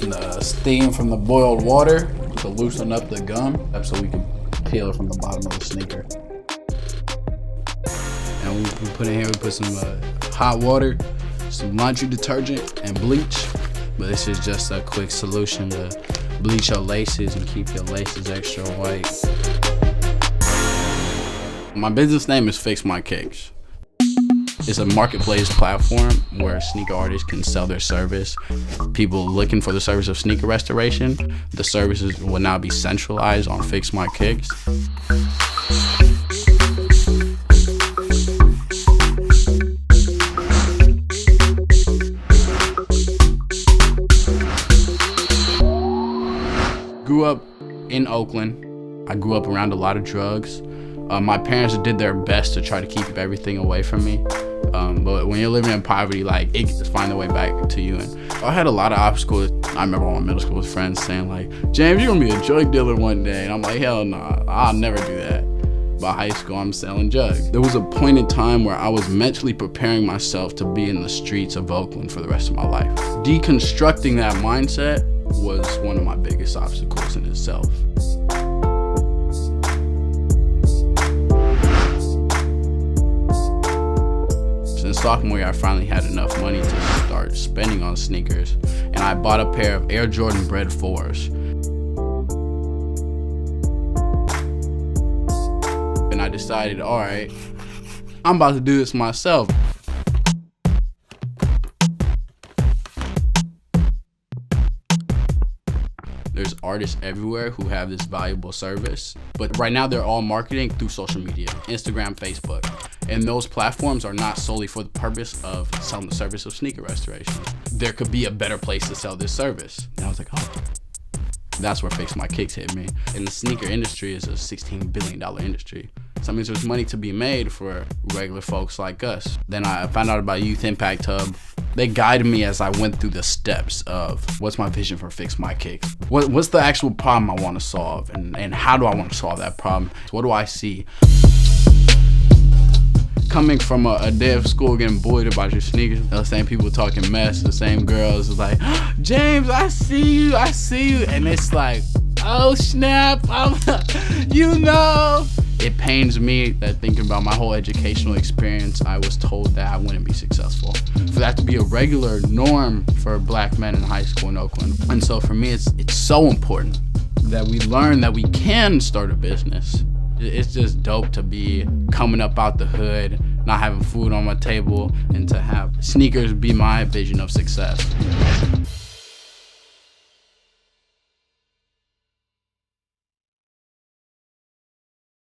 using the steam from the boiled water to loosen up the gum so we can peel it from the bottom of the sneaker. And we put in here, we put some hot water, some laundry detergent, and bleach. But this is just a quick solution to bleach your laces and keep your laces extra white. My business name is Fix My Kix. It's a marketplace platform where sneaker artists can sell their service. People looking for the service of sneaker restoration, the services will now be centralized on Fix My Kix. Grew up in Oakland. I grew up around a lot of drugs. My parents did their best to try to keep everything away from me. But when you're living in poverty, like, it can just find a way back to you. And I had a lot of obstacles. I remember all my middle school friends saying, like, James, you're gonna be a drug dealer one day. And I'm like, hell no, I'll never do that. By high school, I'm selling drugs. There was a point in time where I was mentally preparing myself to be in the streets of Oakland for the rest of my life. Deconstructing that mindset was one of my biggest obstacles in itself. Since sophomore year, I finally had enough money to start spending on sneakers, and I bought a pair of Air Jordan Bred 4s. And I decided, all right, I'm about to do this myself. There's artists everywhere who have this valuable service, but right now they're all marketing through social media, Instagram, Facebook. And those platforms are not solely for the purpose of selling the service of sneaker restoration. There could be a better place to sell this service. And I was like, oh, that's where Fix My Kix hit me. And the sneaker industry is a $16 billion industry. So that means there's money to be made for regular folks like us. Then I found out about Youth Impact Hub. They guided me as I went through the steps of what's my vision for Fix My Kix? What's the actual problem I want to solve? And how do I want to solve that problem? What do I see? Coming from a day of school getting bullied about your sneakers, the same people talking mess, the same girls is like, James, I see you. And it's like, oh snap, you know. It pains me that thinking about my whole educational experience, I was told that I wouldn't be successful. For that to be a regular norm for black men in high school in Oakland. And so for me, it's so important that we learn that we can start a business. It's just dope to be coming up out the hood, not having food on my table, and to have sneakers be my vision of success.